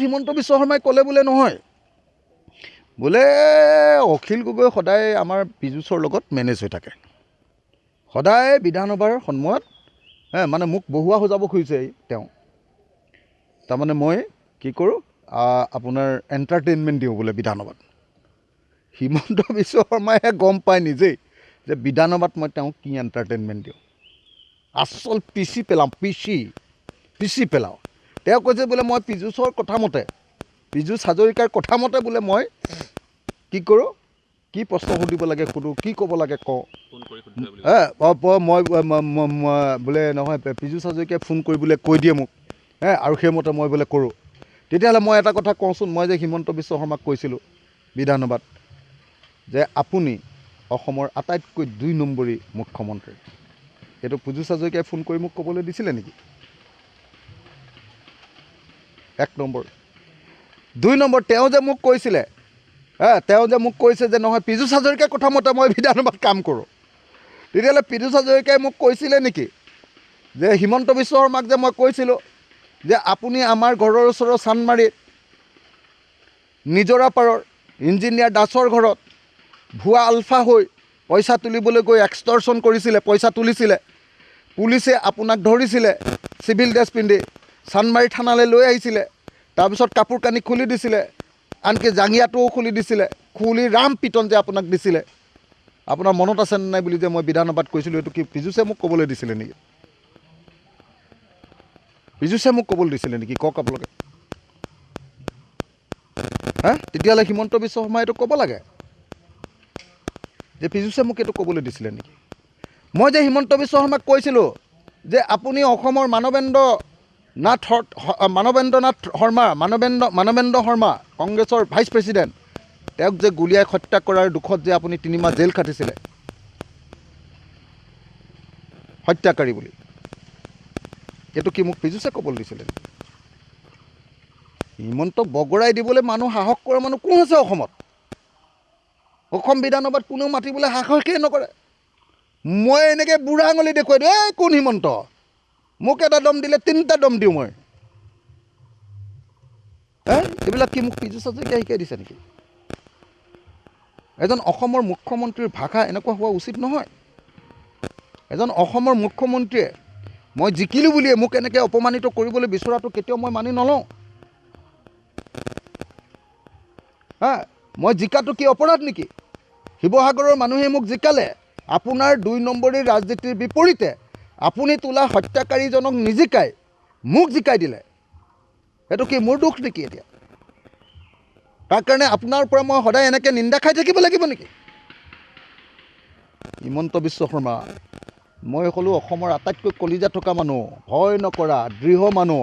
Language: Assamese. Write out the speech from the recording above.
হিমন্ত বিশ্ব শৰ্মাই ক'লে বোলে নহয়, বোলে অখিল গগৈ সদায় আমাৰ পীযুষৰ লগত মেনেজ হৈ থাকে, সদায় বিধানসভাৰ সময়ত মানে মোক বহুৱা সজাব খুজিছে তেওঁ। তাৰমানে মই কি কৰোঁ, আপোনাৰ এণ্টাৰটেইনমেণ্ট দিওঁ বোলে বিধানসভাত। হিমন্ত বিশ্ব শৰ্মাইহে গম পায় নিজেই যে বিধানসভাত মই তেওঁক কি এণ্টাৰটেইনমেণ্ট দিওঁ। আচল পিচি পেলাওঁ, পিচি পেলাওঁ। তেওঁ কৈছে বোলে মই পীযুষৰ কথা মতে, পীযুষ হাজৰিকাৰ কথা মতে বোলে মই কি কৰোঁ, কি প্ৰশ্ন সুধিব লাগে সুধোঁ, কি ক'ব লাগে কওঁ। মই বোলে নহয়, পীযুষ হাজৰিকাই ফোন কৰি বোলে কৈ দিয়ে মোক, আৰু সেইমতে মই বোলে কৰোঁ। তেতিয়াহ'লে মই এটা কথা কওঁচোন, মই যে হিমন্ত বিশ্ব শৰ্মাক কৈছিলোঁ বিধানসভাত যে আপুনি অসমৰ আটাইতকৈ 2 নম্বৰী মুখ্যমন্ত্ৰী, এইটো পীযুষ হাজৰিকাই ফোন কৰি মোক ক'বলৈ দিছিলে নেকি? 1 নম্বৰ। 2 নম্বৰ, তেওঁ যে মোক কৈছিলে, তেওঁ যে মোক কৈছে যে নহয় পীযুষ হাজৰিকাৰ কথা মতে মই বিধানসভাত কাম কৰোঁ। তেতিয়াহ'লে পীযুষ হাজৰিকাই মোক কৈছিলে নেকি যে হিমন্ত বিশ্ব শৰ্মাক যে মই কৈছিলোঁ যে আপুনি আমাৰ ঘৰৰ ওচৰৰ চান্দমাৰীত নিজৰা পাৰৰ ইঞ্জিনিয়াৰ দাসৰ ঘৰত ভুৱা আলফা হৈ পইচা তুলিবলৈ গৈ এক্সটৰ্চন কৰিছিলে, পইচা তুলিছিলে, পুলিচে আপোনাক ধৰিছিলে চিভিল ড্ৰেছ পিন্ধি, চান্দমাৰী থানালৈ লৈ আহিছিলে, তাৰপিছত কাপোৰ কানি খুলি দিছিলে, আনকি জাঙিয়াটোও খুলি দিছিলে, খুলি ৰাম পিটন যে আপোনাক দিছিলে, আপোনাৰ মনত আছে নে নাই বুলি যে মই বিধানসভাত কৈছিলোঁ, এইটো কি পীযুষে মোক ক'বলৈ দিছিলে নেকি? পীযুষে মোক ক'বলৈ দিছিলে নেকি? কওক আপোনালোকে। তেতিয়াহ'লে হিমন্ত বিশ্ব শৰ্মাই এইটো ক'ব লাগে যে পীযুষে মোক এইটো ক'বলৈ দিছিলে নেকি? মই যে হিমন্ত বিশ্ব শৰ্মাক কৈছিলোঁ যে আপুনি অসমৰ মানৱেন্দ্ৰ শৰ্মা কংগ্ৰেছৰ ভাইচ প্ৰেছিডেণ্ট, তেওঁক যে গুলীয়াই হত্যা কৰাৰ দুখত যে আপুনি 3 মাহ জেল খাটিছিলে হত্যাকাৰী বুলি, এইটো কি মোক পীযুষে ক'বলৈ দিছিলে? হিমন্তক বগৰাই দিবলৈ মানুহ সাহস কৰা মানুহ কোন আছে অসমত? অসম বিধানসভাত কোনেও মাতিবলৈ সাহসেই নকৰে। মই এনেকৈ বুঢ়া আঙুলি দেখুৱাই দিওঁ, এই কোন হিমন্ত, মোক এটা দম দিলে 3টা দম দিওঁ মই। এইবিলাক কি মোক পীযুষ হাজৰিকাই শিকাই দিছে নেকি? এজন অসমৰ মুখ্যমন্ত্ৰীৰ ভাষা এনেকুৱা হোৱা উচিত নহয়। এজন অসমৰ মুখ্যমন্ত্ৰীয়ে মই জিকিলোঁ বুলিয়ে মোক এনেকৈ অপমানিত কৰিবলৈ বিচৰাটো কেতিয়াও মই মানি নলওঁ। মই জিকাটো কি অপৰাধ নেকি? শিৱসাগৰৰ মানুহে মোক জিকালে, আপোনাৰ 2 নম্বৰী ৰাজনীতিৰ বিপৰীতে আপুনি তোলা হত্যাকাৰীজনক নিজিকাই মোক জিকাই দিলে, সেইটো কি মোৰ দোষ নেকি? এতিয়া তাৰ কাৰণে আপোনাৰ পৰা মই সদায় এনেকৈ নিন্দা খাই থাকিব লাগিব নেকি? হিমন্ত বিশ্ব শৰ্মা, মই হ'লোঁ অসমৰ আটাইতকৈ কলিজা থকা মানুহ, ভয় নকৰা দৃঢ় মানুহ।